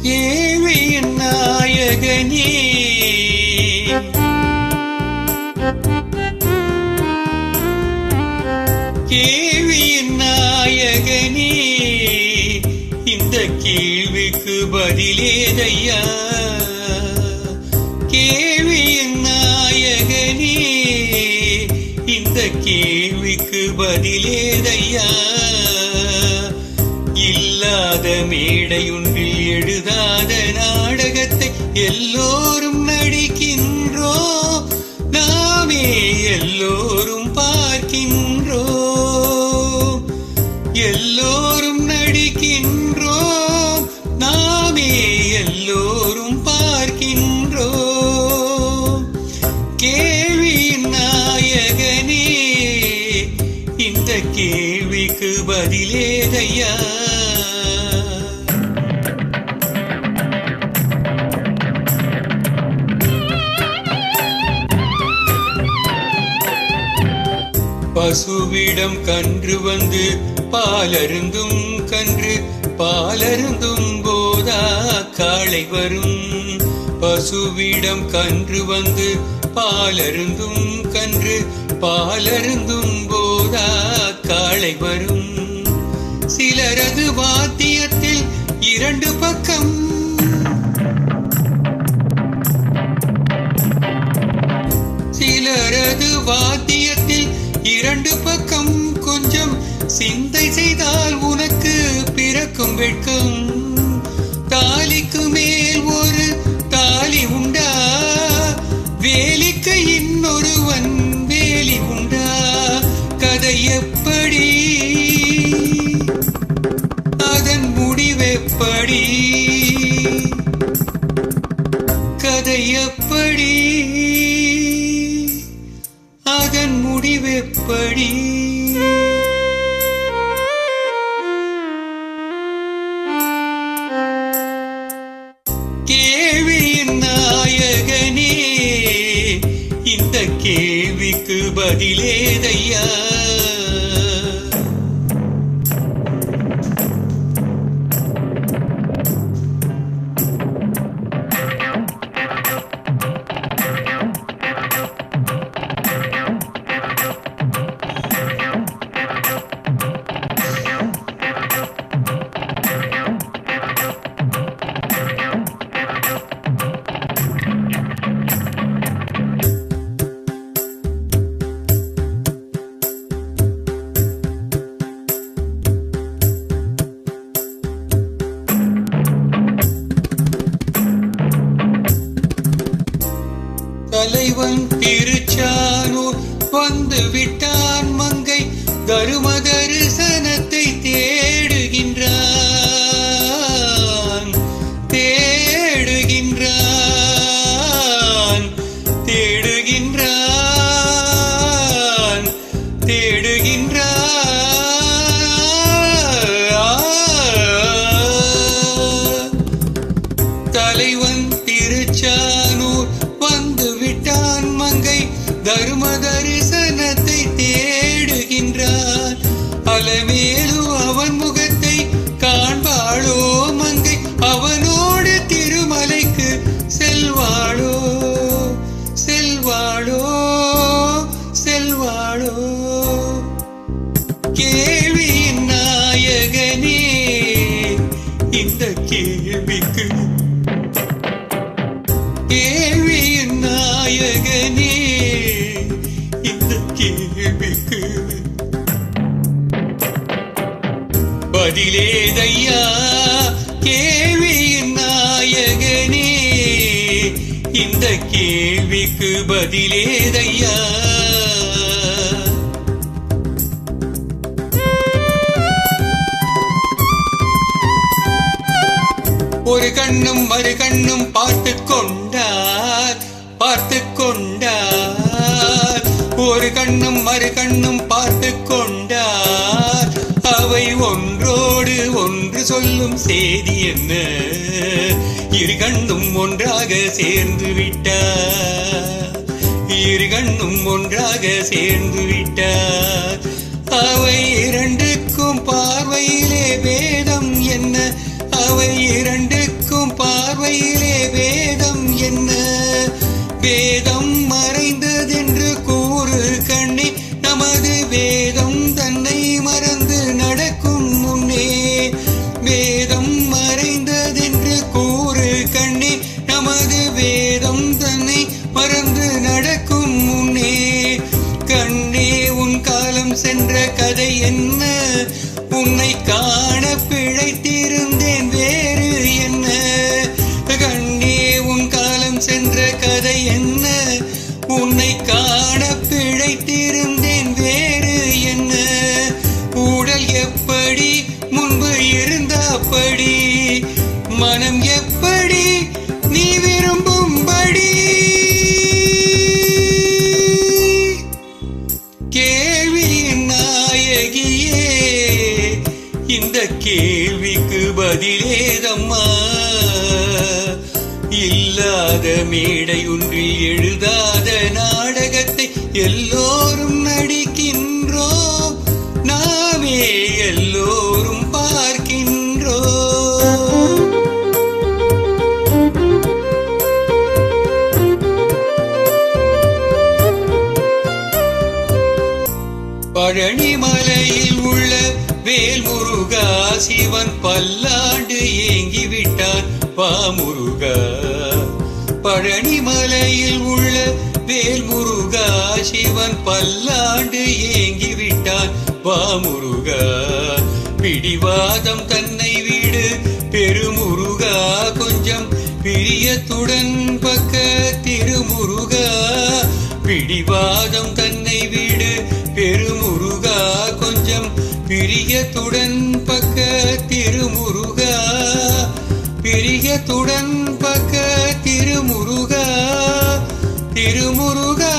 கேள்வியின் நாயகனே கேள்வியின் நாயகனே இந்த கேள்விக்கு பதிலேதையா கேள்வியின் நாயகனே இந்த கேள்விக்கு பதிலேதையா இல்லாத மேடையொன்றில் எழுதாத நாடகத்தை எல்லோரும் நடிக்கின்றோம் நாமே எல்லோரும் பார்க்கின்றோம் எல்லோரும் நடிக்கின்றோம் நாமே எல்லோரும் பார்க்கின்றோம் கேள்வியின் நாயகனே இந்த கேள்விக்கு பதிலேதையா பசுவிடம் கன்று வந்து பாலருந்தும் கன்று பாலருந்தும் போதா காளை வரும் பசுவிடம் கன்று வந்து பாலருந்தும் கன்று பாலருந்தும் போதா காளை வரும் சிலரது வாத்தியத்தில் இரண்டு பக்கம் சிலரது வாத்தியத்தில் இரண்டு பக்கம் கொஞ்சம் சிந்தை செய்தால் உனக்கு பிறக்கும் வெட்கம் தாலிக்கு மேல் ஒரு தாலி உண்டா வேலிக்கு இன்னொருவன் வேலி உண்டா கதை எப்படி அதன் முடிவெப்படி கதை எப்படி அதன் முடிவெப்படி கேள்வியின் நாயகனே இந்த கேள்விக்கு பதிலேதையா தலைவன் திருச்சானூர் வந்து விட்டான் மங்கை தரும தரிசனத்தை தேடுகின்றான் தேடுகின்றான் தேடுகின்றான் தேடுகின்றான் தலைவன் திருச்சானூர் வந்து விட்டான் மங்கை தரும தரிசனத்தை தேடுகின்றான் அலமேலு அவன் முகத்தை காண்பாளோ மங்கை அவனோடு திருமலைக்கு செல்வாளோ செல்வாளோ செல்வாளோ கேள்வியின் நாயகனே இந்த கேள்விக்கு கேள்வியின் நாயகனே இந்த கேள்விக்கு பதிலேதையா கேள்வியின் நாயகனே இந்த கேள்விக்கு பதிலேதையா ஒரு கண்ணும் மறு கண்ணும் பார்த்துக் கொண்டார் ஒரு கண்ணும் மறு கண்ணும் பார்த்துக் கொண்டார் அவை ஒன்றோ ஒன்றோடு ஒன்று சொல்லும் செய்தி என்ன? இரு கண்ணும் ஒன்றாக சேர்ந்து விட்டார், இரு கண்ணும் ஒன்றாக சேர்ந்து விட்டார். அவை இரண்டுக்கும் பார்வையிலே வேதம் என்ன? அவை இரண்டுக்கும் பார்வையிலே வேதம் என்ன? வேதம் மறைந்ததென்று கூறு கண்ணே, நமது வேதம் தன்னை மறந்து நடக்கும் முன்னே. வேதம் மறைந்ததென்று கூறு கண்ணே, நமது வேதம் தன்னை மறந்து நடக்கும் முன்னே. கண்ணே உன் காலம் சென்ற கதை என்ன? உன்னை காண பிழைத்திருந்தேன் வேறு என்ன? கண்ணே உன் காலம் சென்ற கதை என்ன? உன்னை காண பிழைத்திருந்தேன் வேறு என்ன? உடல் எப்படி முன்பு இருந்தபடி, மனம் எப்படி நீ விரும்பும்படி. கேள்வியின் நாயகியே, இந்த கேள்விக்கு பதிலேதம்மா? இல்லாத மேடை ஒன்றில் எழுதாத நாடகத்தை எல்லோரும் நடிக்கின்றோம், நாமே எல்லோரும் பார்க்கின்றோம். பழனிமலையில் உள்ள வேல்முருகா, சிவன் பல்லாண்டு ஏங்கிவிட்டான் வா முருகா. பழனிமலையில் உள்ள வேல்முருகா, சிவன் பல்லாண்டு ஏங்கிவிட்டான் வா முருகா. பிடிவாதம் தன்னை விடு பெருமுருகா, கொஞ்சம் பிரியத்துடன் பக்க திருமுருகா. பிடிவாதம் தன்னை விடு பெருமுருகா, கொஞ்சம் பிரியத்துடன் பக்க திருமுருகா. பிரியத்துடன் பக்க திருமுருகா, திருமுருகா.